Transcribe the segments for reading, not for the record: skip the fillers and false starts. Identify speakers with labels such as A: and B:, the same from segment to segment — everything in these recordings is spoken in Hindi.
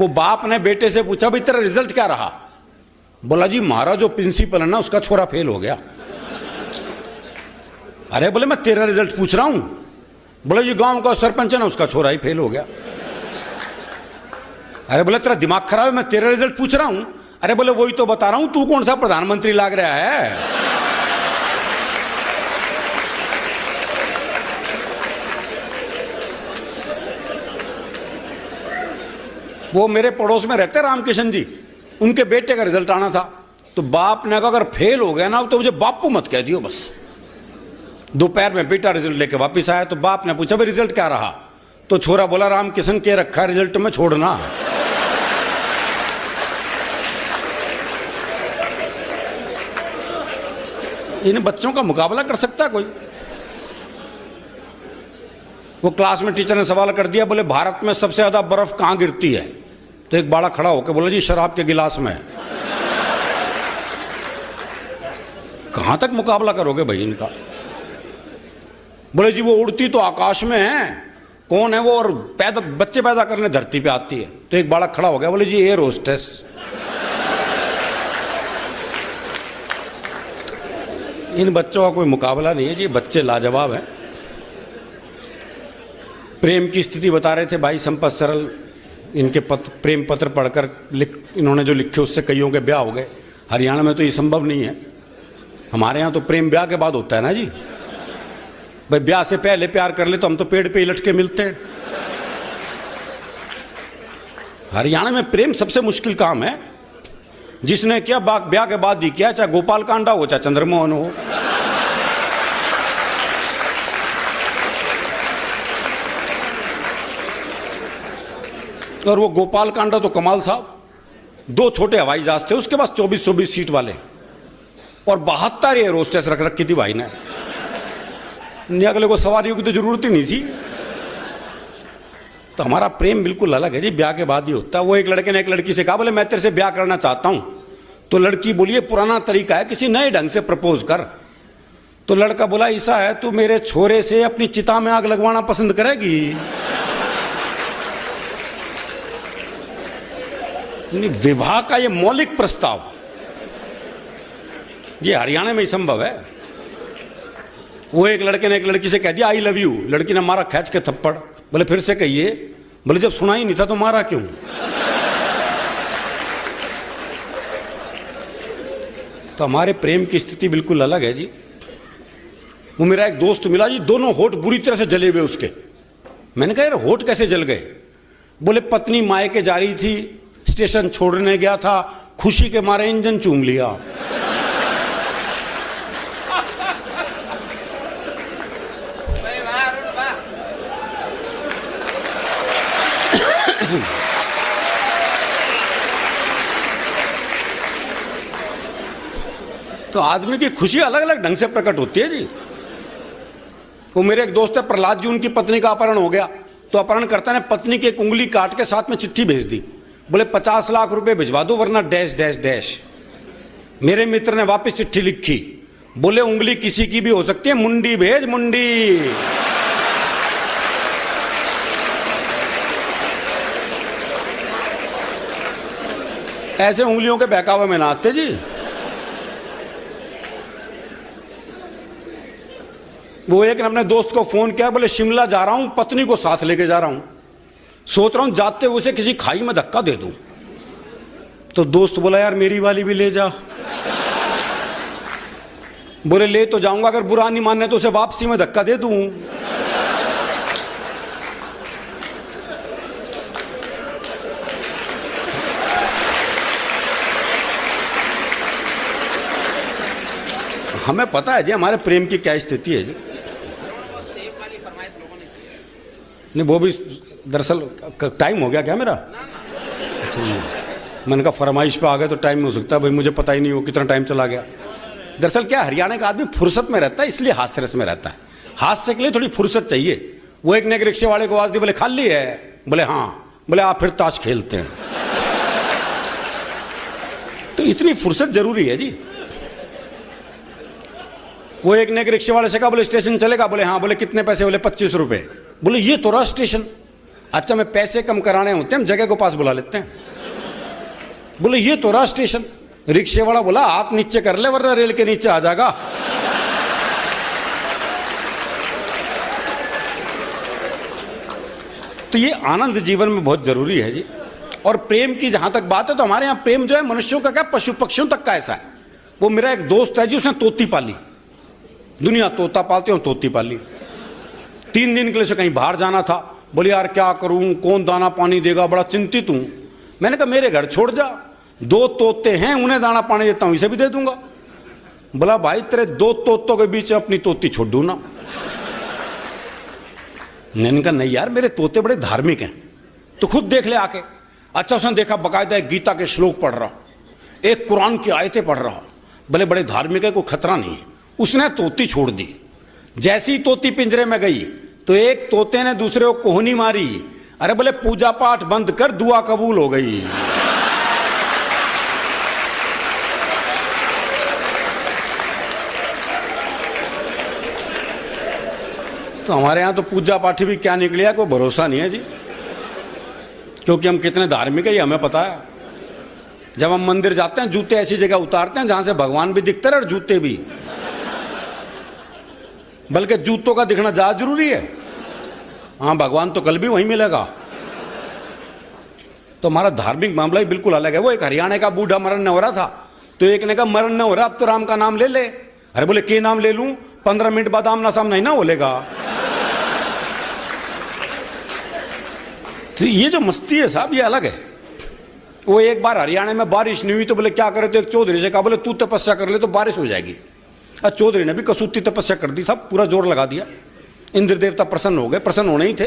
A: वो बाप ने बेटे से पूछा भाई तेरा रिजल्ट क्या रहा? बोला जी हमारा जो प्रिंसिपल है ना उसका छोरा फेल हो गया। अरे बोले मैं तेरा रिजल्ट पूछ रहा हूं। बोले जी गांव का सरपंच है ना उसका छोरा ही फेल हो गया। अरे बोले तेरा दिमाग खराब है, मैं तेरा रिजल्ट पूछ रहा हूं। अरे बोले वही तो बता रहा हूं, तू कौन सा प्रधानमंत्री लाग रहा है? वो मेरे पड़ोस में रहते रामकिशन जी, उनके बेटे का रिजल्ट आना था, तो बाप ने कहा अगर फेल हो गया ना तो मुझे बाप को मत कह दियो बस। दोपहर में बेटा रिजल्ट लेके वापस आया तो बाप ने पूछा भाई रिजल्ट क्या रहा? तो छोरा बोला रामकिशन के रखा रिजल्ट में छोड़ना। इन बच्चों का मुकाबला कर सकता है कोई? वो क्लास में टीचर ने सवाल कर दिया, बोले भारत में सबसे ज्यादा बर्फ कहां गिरती है? तो एक बाड़ा खड़ा होकर बोला जी शराब के गिलास में। कहां तक मुकाबला करोगे भाई इनका? बोले जी वो उड़ती तो आकाश में है, कौन है वो? और बच्चे पैदा करने धरती पे आती है। तो एक बाड़ा खड़ा हो गया, बोले जी एयर होस्टेस। इन बच्चों का कोई मुकाबला नहीं है जी, बच्चे लाजवाब हैं। प्रेम की स्थिति बता रहे थे भाई संपत सरल, इनके प्रेम पत्र पढ़कर इन्होंने जो लिखे उससे कईयों के ब्याह हो गए। हरियाणा में तो ये संभव नहीं है, हमारे यहाँ तो प्रेम ब्याह के बाद होता है ना जी। भाई ब्याह से पहले प्यार कर ले तो हम तो पेड़ पे ही लटके मिलते हैं। हरियाणा में प्रेम सबसे मुश्किल काम है। जिसने किया ब्याह के बाद ही किया, चाहे गोपाल कांडा हो चाहे चंद्रमोहन हो। और वो गोपाल कांडा तो कमाल साहब, 2 छोटे हवाई जहाज थे उसके पास 24-24 सीट वाले, और 72 एयर होस्टेस रख रखी थी भाई ने। अगले को सवारियों की तो जरूरत ही नहीं थी। तो हमारा प्रेम बिल्कुल अलग है जी, ब्याह के बाद ही होता है। वो एक लड़के ने एक लड़की से कहा, बोले मैं तेरे से ब्याह करना चाहता हूं। तो लड़की बोली पुराना तरीका है, किसी नए ढंग से प्रपोज कर। तो लड़का बोला ऐसा है, तू मेरे छोरे से अपनी चिता में आग लगवाना पसंद करेगी? विवाह का ये मौलिक प्रस्ताव ये हरियाणा में ही संभव है। वो एक लड़के ने एक लड़की से कह दिया आई लव यू। लड़की ने मारा खींच के थप्पड़। बोले फिर से कहिए। बोले जब सुना ही नहीं था तो मारा क्यों? तो हमारे प्रेम की स्थिति बिल्कुल अलग है जी। वो मेरा एक दोस्त मिला जी, दोनों होठ बुरी तरह से जले हुए उसके। मैंने कहा यार होठ कैसे जल गए? बोले पत्नी मायके जा रही थी, स्टेशन छोड़ने गया था, खुशी के मारे इंजन चूम लिया। तो आदमी की खुशी अलग अलग ढंग से प्रकट होती है जी। वो मेरे एक दोस्त है प्रहलाद जी, उनकी पत्नी का अपहरण हो गया। तो अपहरणकर्ता ने पत्नी की एक उंगली काट के साथ में चिट्ठी भेज दी। बोले 50 लाख रुपए भिजवा दो वरना डैश डैश डैश। मेरे मित्र ने वापस चिट्ठी लिखी, बोले उंगली किसी की भी हो सकती है, मुंडी भेज मुंडी। ऐसे उंगलियों के बहकावे में ना आते जी। वो एक ने अपने दोस्त को फोन किया, बोले शिमला जा रहा हूं, पत्नी को साथ लेके जा रहा हूं, सोच रहा हूं जाते हुए उसे किसी खाई में धक्का दे दूं। तो दोस्त बोला यार मेरी वाली भी ले जा। बोले ले तो जाऊंगा, अगर बुरा नहीं मानने तो उसे वापसी में धक्का दे दूं। हमें पता है जी हमारे प्रेम की क्या स्थिति है जी। नहीं वो भी दरअसल टाइम हो गया क्या मेरा? अच्छा जी, मैंने कहा फरमाइश पे आ गए तो टाइम में हो सकता है, भाई मुझे पता ही नहीं हो कितना टाइम चला गया। दरअसल क्या हरियाणा का आदमी फुर्सत में रहता है, इसलिए हास्य रस में रहता है। हास्य के लिए थोड़ी फुर्सत चाहिए। वो एक ने एक रिक्शे वाले को आवाज दी, बोले खाली है? बोले हाँ। बोले आप फिर ताश खेलते हैं। तो इतनी फुर्सत जरूरी है जी। वो एक ने एक रिक्शे वाले से कहा, बोले स्टेशन चलेगा? बोले हाँ। बोले कितने पैसे? बोले 25 रुपए। बोले ये तो रहा स्टेशन। अच्छा मैं पैसे कम कराने होते हैं हम जगह को पास बुला लेते हैं। बोले ये तो रहा स्टेशन। रिक्शे वाला बोला हाथ नीचे कर ले वरना रेल के नीचे आ जाएगा। तो ये आनंद जीवन में बहुत जरूरी है जी। और प्रेम की जहां तक बात है तो हमारे यहां प्रेम जो है मनुष्यों का क्या पशु पक्षियों तक का ऐसा है। वो मेरा एक दोस्त है जी, उसने तोती पाली। दुनिया तोता पालते हो, तोती पाली। 3 दिन के लिए से कहीं बाहर जाना था। बोले यार क्या करूं, कौन दाना पानी देगा, बड़ा चिंतित हूं। मैंने कहा मेरे घर छोड़ जा, 2 तोते हैं, उन्हें दाना पानी देता हूं, इसे भी दे दूंगा। बोला भाई तेरे 2 तोतों के बीच अपनी तोती छोड़ दूं ना। मैंने कहा नहीं यार मेरे तोते बड़े धार्मिक हैं, तो खुद देख ले आके। अच्छा उसने देखा बकायदा एक गीता के श्लोक पढ़ रहा, एक कुरान की आयतें पढ़ रहा। बोले बड़े धार्मिक है, कोई खतरा नहीं है। उसने तोती छोड़ दी। जैसी तोती पिंजरे में गई तो एक तोते ने दूसरे को कोहनी मारी। अरे बोले पूजा पाठ बंद कर, दुआ कबूल हो गई। तो हमारे यहां तो पूजा पाठी भी क्या निकली है कोई भरोसा नहीं है जी, क्योंकि हम कितने धार्मिक है ये हमें पता है। जब हम मंदिर जाते हैं जूते ऐसी जगह उतारते हैं जहां से भगवान भी दिखते रहे और जूते भी, बल्कि जूतों का दिखना ज्यादा जरूरी है। हाँ भगवान तो कल भी वहीं मिलेगा। तो हमारा धार्मिक मामला ही बिल्कुल अलग है। वो एक हरियाणा का बूढ़ा मरण न हो रहा था, तो एक ने कहा मरण न हो रहा अब तो राम का नाम ले ले। अरे बोले के नाम ले लूं, 15 मिनट बाद आमना सामना ही ना बोलेगा। तो ये जो मस्ती है साहब ये अलग है। वो एक बार हरियाणा में बारिश नहीं हुई तो बोले क्या करे, तो एक चौधरी से कहा बोले तू तपस्या कर ले तो बारिश हो जाएगी। और चौधरी ने भी कसूती तपस्या कर दी, सब पूरा जोर लगा दिया। इंद्र देवता प्रसन्न हो गए, प्रसन्न होने ही थे।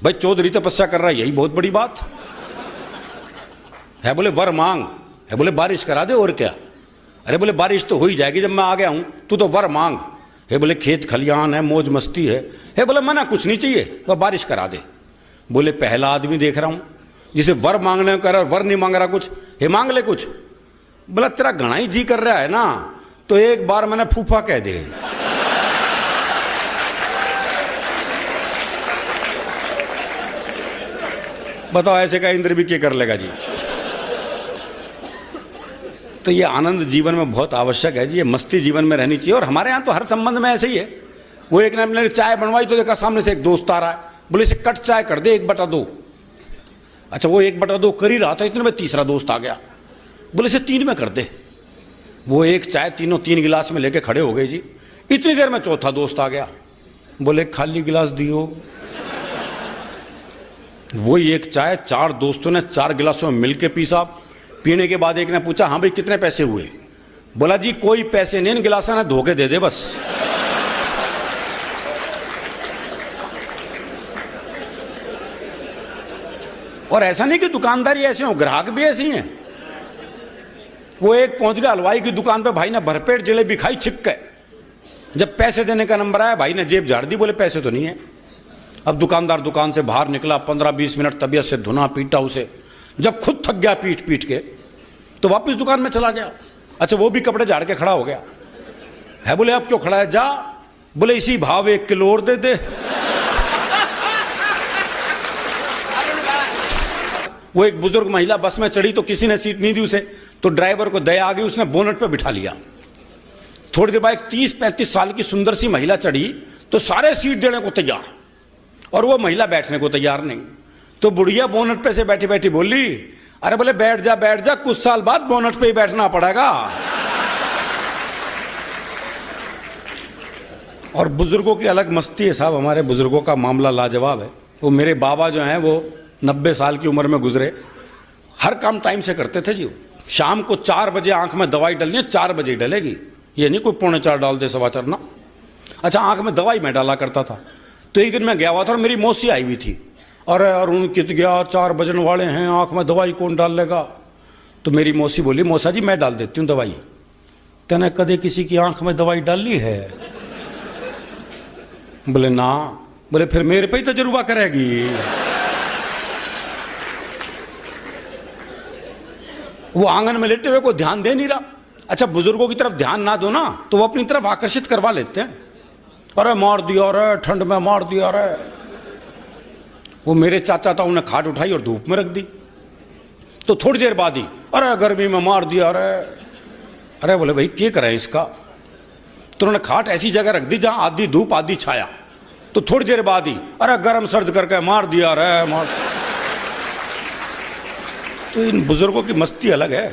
A: भाई चौधरी तपस्या कर रहा है यही बहुत बड़ी बात है। बोले वर मांग है, बोले बारिश करा दे और क्या। अरे बोले बारिश तो हो ही जाएगी जब मैं आ गया हूं, तू तो वर मांग है। बोले खेत खलियान है, मौज मस्ती है। बोले मना कुछ नहीं चाहिए, वह बारिश करा दे। बोले पहला आदमी देख रहा हूं जिसे वर मांगने को कर रहा, वर नहीं मांग रहा कुछ, हे मांग ले कुछ। बोला तेरा घना ही जी कर रहा है ना, तो एक बार मैंने फूफा कह दे। बताओ ऐसे का इंद्र भी क्या कर लेगा जी। तो ये आनंद जीवन में बहुत आवश्यक है जी, ये मस्ती जीवन में रहनी चाहिए। और हमारे यहाँ तो हर संबंध में ऐसे ही है। वो एक ने अपने चाय बनवाई तो देखा सामने से एक दोस्त आ रहा है, बोले इसे कट चाय कर दे 1/2। अच्छा वो 1/2 कर ही रहा था, इतने में तीसरा दोस्त आ गया, बोले इसे 3 में कर दे। वो एक चाय तीनों 3 गिलास में लेके खड़े हो गए जी। इतनी देर में चौथा दोस्त आ गया, बोले खाली गिलास दियो। वही एक चाय 4 दोस्तों ने 4 गिलासों में मिलके पी साहब। पीने के बाद एक ने पूछा हाँ भाई कितने पैसे हुए। बोला जी कोई पैसे नहीं, इन गिलासों ने धोखे दे दे बस। और ऐसा नहीं कि दुकानदारी ऐसे हो, ग्राहक भी ऐसे ही हैं। वो एक पहुंच गया हलवाई की दुकान पे, भाई ने भरपेट जलेबी खाई छिक के। जब पैसे देने का नंबर आया भाई ने जेब झाड़ दी, बोले पैसे तो नहीं है। अब दुकानदार दुकान से बाहर निकला, 15-20 मिनट तबीयत से धुना पीटा उसे। जब खुद थक गया पीट पीट के तो वापस दुकान में चला गया। अच्छा वो भी कपड़े झाड़ के खड़ा हो गया है। बोले अब क्यों खड़ा है, जा। बोले इसी भाव 1 किलो और दे दे। वो एक बुजुर्ग महिला बस में चढ़ी तो किसी ने सीट नहीं दी उसे, तो ड्राइवर को दया आ गई, उसने बोनट पे बिठा लिया। थोड़ी देर बाद एक 30-35 साल की सुंदर सी महिला चढ़ी तो सारे सीट देने को तैयार, और वो महिला बैठने को तैयार नहीं। तो बुढ़िया बोनट पे से बैठी बैठी बोली, अरे बोले बैठ जा, कुछ साल बाद बोनट पे ही बैठना पड़ेगा। और बुजुर्गों की अलग मस्ती है साहब, हमारे बुजुर्गों का मामला लाजवाब है। वो मेरे बाबा जो हैं वो 90 साल की उम्र में गुजरे, हर काम टाइम से करते थे जी। शाम को 4 बजे आंख में दवाई डलनी है, 4 बजे डलेगी, ये नहीं कोई 3:45 डाल दे 4:15 ना। अच्छा आंख में दवाई मैं डाला करता था। तो एक दिन मैं गया हुआ था और मेरी मौसी आई हुई थी, और अरुण कित गया, 4 बजने वाले हैं, आंख में दवाई कौन डाल लेगा। तो मेरी मौसी बोली, मौसा जी मैं डाल देती हूँ दवाई। तेने कदे किसी की आंख में दवाई डाली है? बोले ना। बोले फिर मेरे पे ही तजुर्बा करेगी। वो आंगन में लेटे हुए को ध्यान दे नहीं रहा। अच्छा बुजुर्गों की तरफ ध्यान ना दो ना तो वो अपनी तरफ आकर्षित करवा लेते हैं। अरे मार दिया रे, ठंड में मार दिया रे। वो मेरे चाचा ताऊ ने खाट उठाई और धूप में रख दी। तो थोड़ी देर बाद ही अरे गर्मी में मार दिया, अरे अरे बोले भाई क्या करें इसका। तो उन्होंने खाट ऐसी जगह रख दी जहां आधी धूप आधी छाया। तो थोड़ी देर बाद ही अरे गर्म सर्द करके मार दिया, अरे मार। तो इन बुजुर्गों की मस्ती अलग है।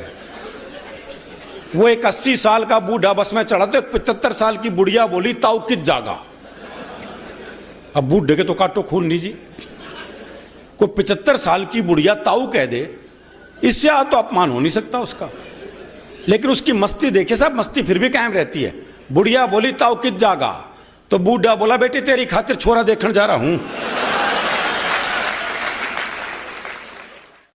A: वो एक 80 साल का बूढ़ा बस में चढ़ा तो 75 साल की बुढ़िया बोली ताऊ कित जागा। अब बूढ़े के तो काटो खून लीजिए, कोई 75 साल की बुढ़िया ताऊ कह दे, इससे तो अपमान हो नहीं सकता उसका। लेकिन उसकी मस्ती देखिए साहब, मस्ती फिर भी कायम रहती है। बुढ़िया बोली ताऊ कित जागा, तो बूढ़ा बोला बेटी तेरी खातिर छोरा देखने जा रहा हूं।